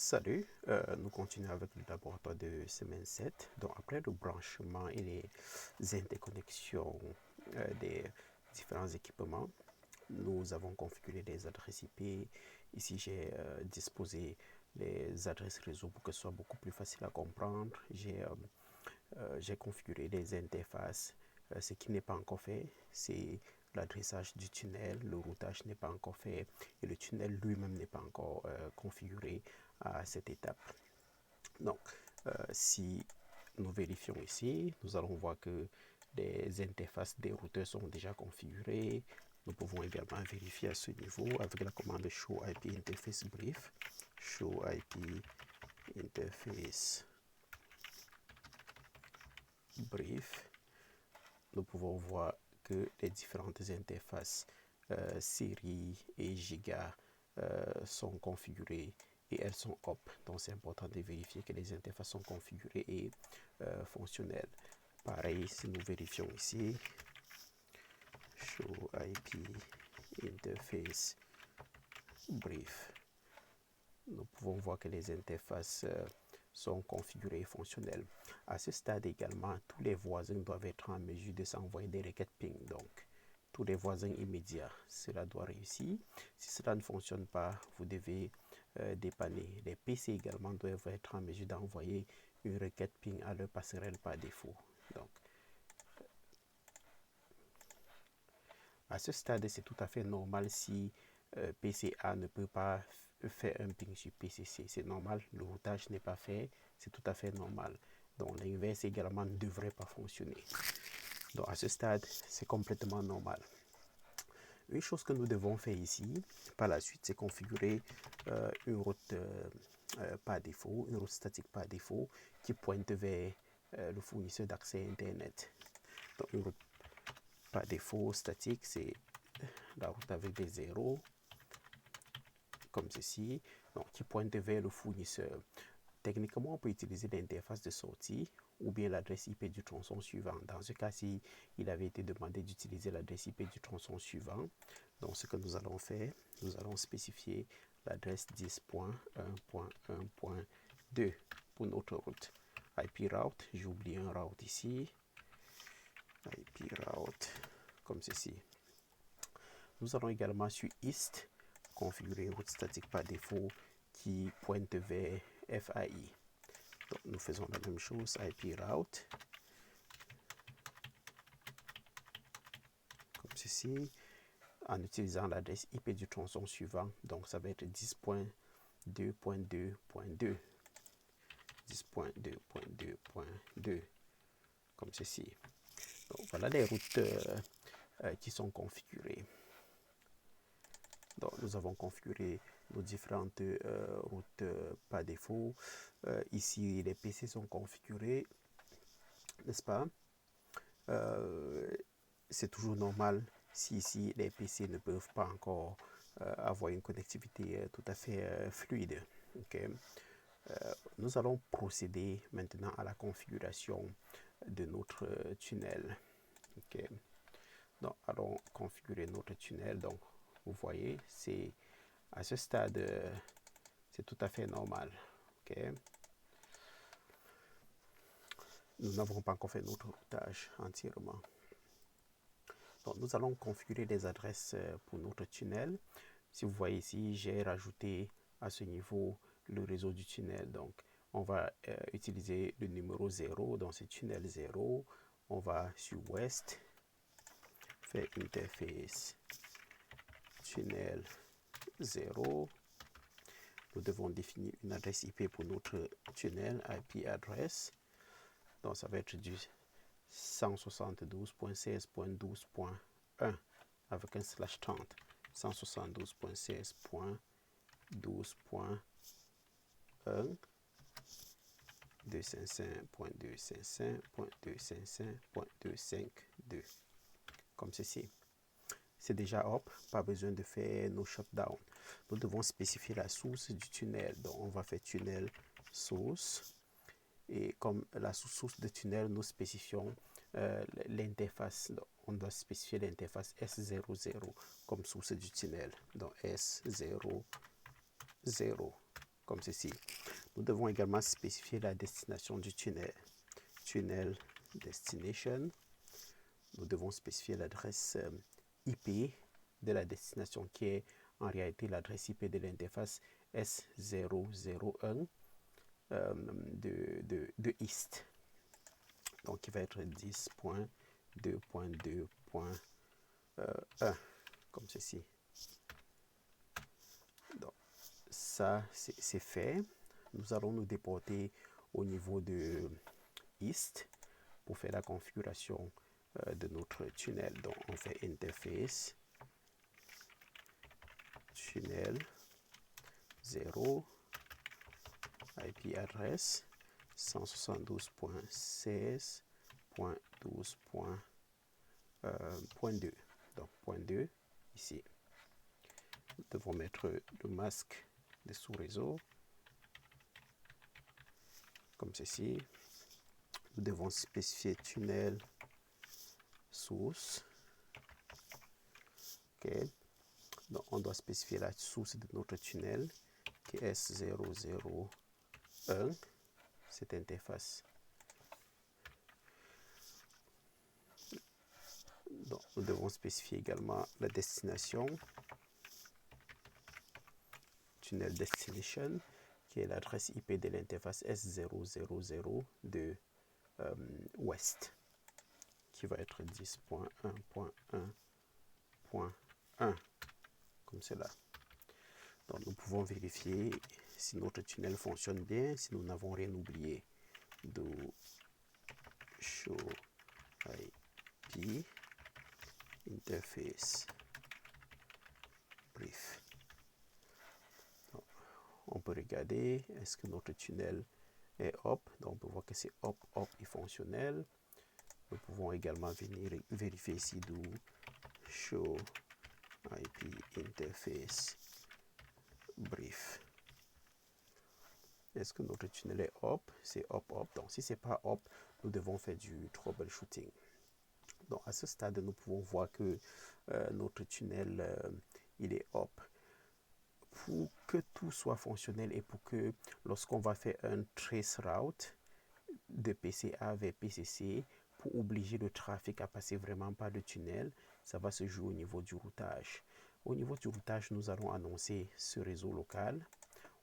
Salut, nous continuons avec le laboratoire de semaine 7. Donc, après le branchement et les interconnexions des différents équipements, nous avons configuré les adresses IP. Ici, j'ai disposé les adresses réseau pour que ce soit beaucoup plus facile à comprendre. J'ai configuré les interfaces. Ce qui n'est pas encore fait, c'est l'adressage du tunnel. Le routage n'est pas encore fait et le tunnel lui-même n'est pas encore configuré à cette étape. Donc, si nous vérifions ici, nous allons voir que les interfaces des routeurs sont déjà configurées. Nous pouvons également vérifier à ce niveau avec la commande show IP interface brief. Show IP interface brief. Nous pouvons voir que les différentes interfaces série et giga sont configurées et elles sont up. Donc c'est important de vérifier que les interfaces sont configurées et fonctionnelles. Pareil, si nous vérifions ici, show IP interface brief, nous pouvons voir que les interfaces sont configurées et fonctionnelles. À ce stade également, tous les voisins doivent être en mesure de s'envoyer des requêtes ping. Donc, tous les voisins immédiats, cela doit réussir. Si cela ne fonctionne pas, vous devez dépanner. Les PC également doivent être en mesure d'envoyer une requête ping à leur passerelle par défaut. Donc, à ce stade, c'est tout à fait normal si PCA ne peut pas faire un ping sur PCC. C'est normal, le routage n'est pas fait, c'est tout à fait normal. Donc l'inverse également ne devrait pas fonctionner. Donc à ce stade, c'est complètement normal. Une chose que nous devons faire ici, par la suite, c'est configurer une route par défaut, une route statique par défaut qui pointe vers le fournisseur d'accès Internet. Donc une route par défaut statique, c'est la route avec des zéros, comme ceci, donc, qui pointe vers le fournisseur. Techniquement, on peut utiliser l'interface de sortie ou bien l'adresse IP du tronçon suivant. Dans ce cas-ci, il avait été demandé d'utiliser l'adresse IP du tronçon suivant. Donc, ce que nous allons faire, nous allons spécifier l'adresse 10.1.1.2 pour notre route. IP route, j'ai oublié un route ici. IP route, comme ceci. Nous allons également sur East configurer une route statique par défaut qui pointe vers FAI. Donc, nous faisons la même chose, IP route, comme ceci, en utilisant l'adresse IP du tronçon suivant. Donc, ça va être 10.2.2.2. 10.2.2.2, comme ceci. Donc, voilà les routes qui sont configurées. Donc, nous avons configuré nos différentes routes par défaut. Ici, les PC sont configurés, n'est-ce pas? C'est toujours normal si ici les PC ne peuvent pas encore avoir une connectivité tout à fait fluide. Okay? Nous allons procéder maintenant à la configuration de notre tunnel. Okay? Donc, allons configurer notre tunnel. Donc, vous voyez, c'est à ce stade, c'est tout à fait normal. Okay? Nous n'avons pas encore fait notre routage entièrement. Donc, nous allons configurer les adresses pour notre tunnel. Si vous voyez ici, j'ai rajouté à ce niveau le réseau du tunnel. Donc, on va utiliser le numéro 0 dans ce tunnel 0. On va sur West, faire interface tunnel 0. Nous devons définir une adresse IP pour notre tunnel, IP address. Donc, ça va être du 172.16.12.1 avec un /30. 172.16.12.1 255.255.255.252 comme ceci. C'est déjà up, pas besoin de faire nos shutdown. Nous devons spécifier la source du tunnel. Donc on va faire tunnel source. Et comme la source de tunnel, nous spécifions l'interface. On doit spécifier l'interface S00 comme source du tunnel. Donc S00 comme ceci. Nous devons également spécifier la destination du tunnel. Tunnel destination. Nous devons spécifier l'adresse IP de la destination qui est en réalité l'adresse IP de l'interface S001 de East. Donc, il va être 10.2.2.1 comme ceci. Donc, ça, c'est fait. Nous allons nous déporter au niveau de East pour faire la configuration de notre tunnel. Donc, on fait interface tunnel 0 IP adresse 172.16.12.2. Donc, point 2 ici. Nous devons mettre le masque de sous-réseau comme ceci. Nous devons spécifier tunnel source. Okay. Donc, on doit spécifier la source de notre tunnel qui est S001, cette interface. Donc, nous devons spécifier également la destination, tunnel destination, qui est l'adresse IP de l'interface S000 de West, qui va être 10.1.1.1, comme cela. Donc, nous pouvons vérifier si notre tunnel fonctionne bien, si nous n'avons rien oublié. Do show IP interface brief. Donc, on peut regarder est-ce que notre tunnel est up. Donc, on peut voir que c'est up et fonctionnel. Nous pouvons également venir vérifier ici do show IP interface brief. Est-ce que notre tunnel est up? C'est up. Donc, si ce n'est pas up, nous devons faire du troubleshooting. Donc, à ce stade, nous pouvons voir que notre tunnel, il est up. Pour que tout soit fonctionnel et pour que lorsqu'on va faire un trace route de PCA vers PCC, pour obliger le trafic à passer vraiment par le tunnel, ça va se jouer au niveau du routage. Au niveau du routage, nous allons annoncer ce réseau local.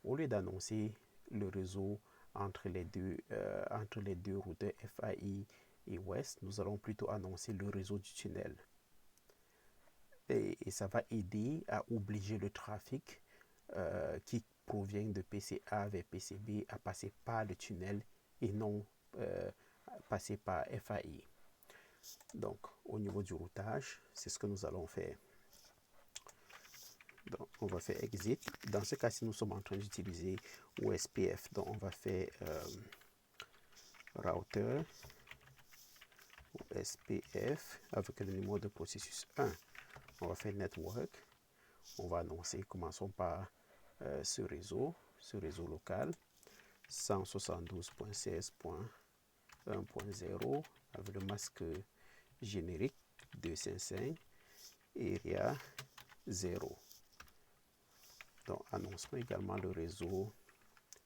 Au lieu d'annoncer le réseau entre les deux routeurs FAI et West, nous allons plutôt annoncer le réseau du tunnel. Et ça va aider à obliger le trafic qui provient de PCA vers PCB à passer par le tunnel et non passer par FAI. Donc, au niveau du routage, c'est ce que nous allons faire. Donc, on va faire exit. Dans ce cas-ci, nous sommes en train d'utiliser OSPF. Donc, on va faire router OSPF avec le numéro de processus 1. On va faire network. On va annoncer, commençons par ce réseau local 172.16.1.0 avec le masque générique 255 area 0. Donc, annonçons également le réseau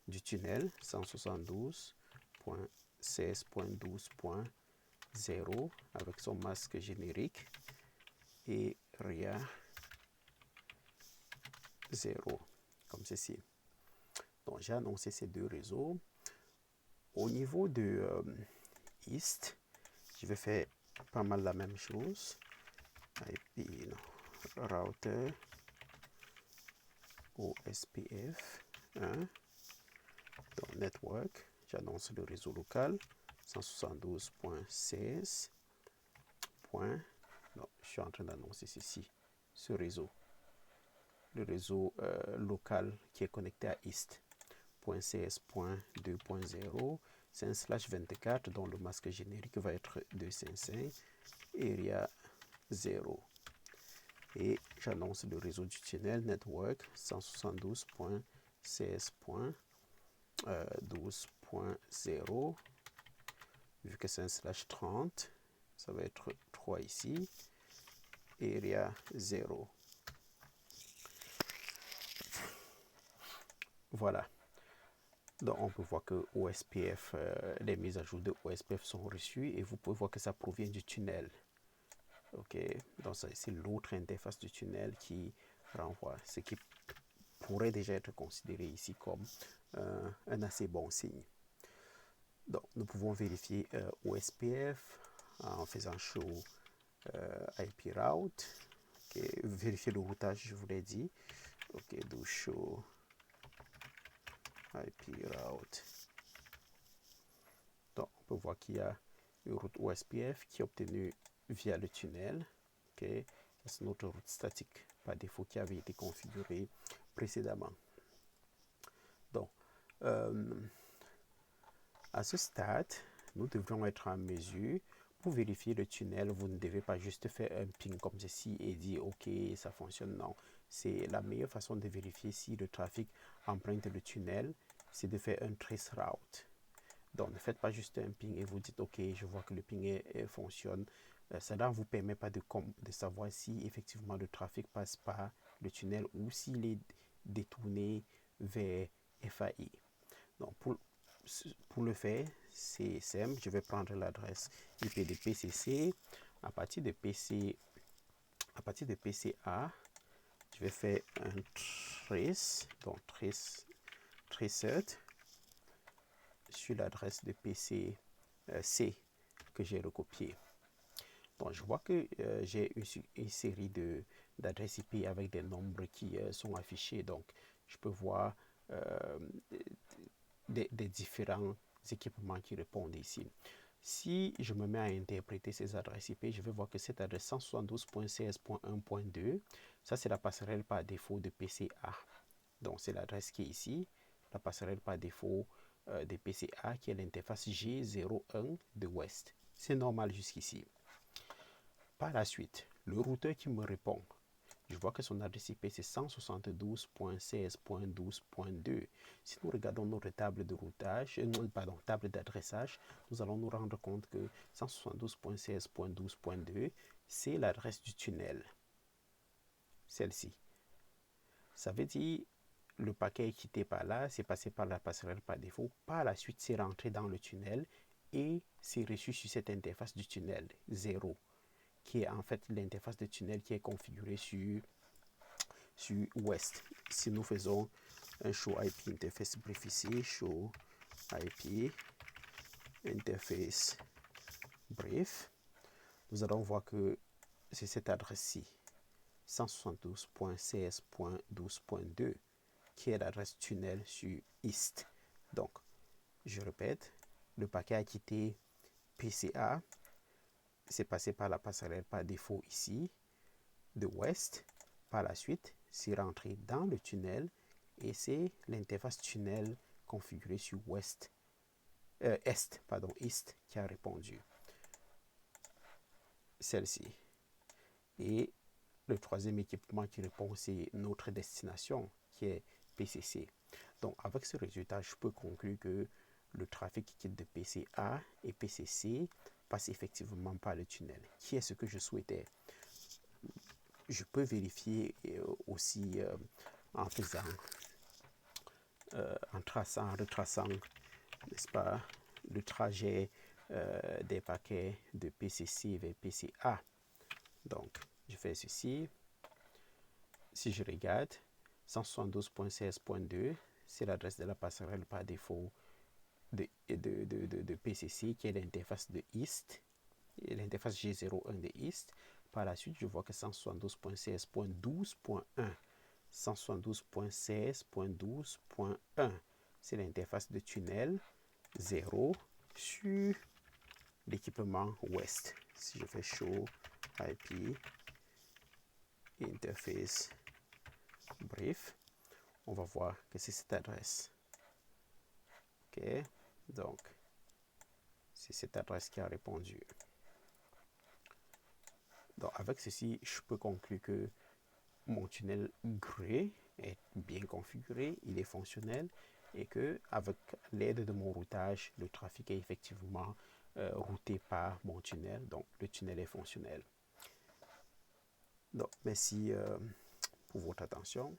du tunnel 172.16.12.0 avec son masque générique et area 0, comme ceci. Donc, j'ai annoncé ces deux réseaux. Au niveau de East, je vais faire pas mal la même chose. IP router OSPF 1. Dans network, j'annonce le réseau local 172.16. Non, je suis en train d'annoncer ceci, ce réseau. Le réseau local qui est connecté à East. .16.2.0 5/24 dont le masque générique va être 255 area 0 et j'annonce le réseau du tunnel network 172.16.12.0 vu que c'est 1/30 ça va être 3 ici area 0. Voilà. Donc, on peut voir que OSPF, les mises à jour de OSPF sont reçues et vous pouvez voir que ça provient du tunnel. Ok, donc c'est l'autre interface du tunnel qui renvoie, ce qui pourrait déjà être considéré ici comme un assez bon signe. Donc, nous pouvons vérifier OSPF en faisant show IP route. Okay. Vérifier le routage, je vous l'ai dit. Ok, do show IP route. Donc, on peut voir qu'il y a une route OSPF qui est obtenue via le tunnel. Ok, c'est notre route statique par défaut qui avait été configurée précédemment. Donc, à ce stade, nous devrions être en mesure, pour vérifier le tunnel, vous ne devez pas juste faire un ping comme ceci et dire ok, ça fonctionne. Non, c'est la meilleure façon de vérifier si le trafic emprunte le tunnel, c'est de faire un trace route. Donc, ne faites pas juste un ping et vous dites ok, je vois que le ping fonctionne. Cela ne vous permet pas de savoir si effectivement le trafic passe par le tunnel ou s'il est détourné vers FAI. Donc, pour le faire, c'est simple. Je vais prendre l'adresse IP de PCC. À partir de PCA, je vais faire un trace, donc traced sur l'adresse de PCC que j'ai recopié. Donc, je vois que j'ai une série d'adresses IP avec des nombres qui sont affichés. Donc, je peux voir des différents équipements qui répondent ici. Si je me mets à interpréter ces adresses IP, je vais voir que cette adresse 172.16.1.2, ça c'est la passerelle par défaut de PCA. Donc c'est l'adresse qui est ici, la passerelle par défaut de PCA qui est l'interface G01 de West. C'est normal jusqu'ici. Par la suite, le routeur qui me répond, je vois que son adresse IP c'est 172.16.12.2. Si nous regardons notre table de routage, table d'adressage, nous allons nous rendre compte que 172.16.12.2 c'est l'adresse du tunnel. Celle-ci. Ça veut dire le paquet est quitté par là, c'est passé par la passerelle par défaut. Par la suite, c'est rentré dans le tunnel et c'est reçu sur cette interface du tunnel 0, qui est en fait l'interface de tunnel qui est configurée sur West. Si nous faisons un show IP interface brief ici, show IP interface brief, nous allons voir que c'est cette adresse-ci, 172.16.12.2, qui est l'adresse tunnel sur East. Donc, je répète, le paquet a quitté PCA, c'est passé par la passerelle par défaut ici, de West. Par la suite, c'est rentré dans le tunnel et c'est l'interface tunnel configurée sur East qui a répondu. Celle-ci. Et le troisième équipement qui répond, c'est notre destination qui est PCC. Donc, avec ce résultat, je peux conclure que le trafic qui quitte de PCA et PCC passe effectivement par le tunnel, qui est ce que je souhaitais. Je peux vérifier aussi en retraçant, n'est-ce pas, le trajet des paquets de PCC vers PCA. Donc, je fais ceci. Si je regarde, 172.16.2, c'est l'adresse de la passerelle par défaut de PCC, qui est l'interface de East, l'interface G01 de East. Par la suite, je vois que 172.16.12.1, 172.16.12.1, c'est l'interface de tunnel 0 sur l'équipement West. Si je fais show IP interface brief, on va voir que c'est cette adresse. Ok, donc c'est cette adresse qui a répondu. Donc avec ceci, je peux conclure que mon tunnel gray est bien configuré, il est fonctionnel et que avec l'aide de mon routage, le trafic est effectivement routé par mon tunnel. Donc le tunnel est fonctionnel. Donc merci pour votre attention.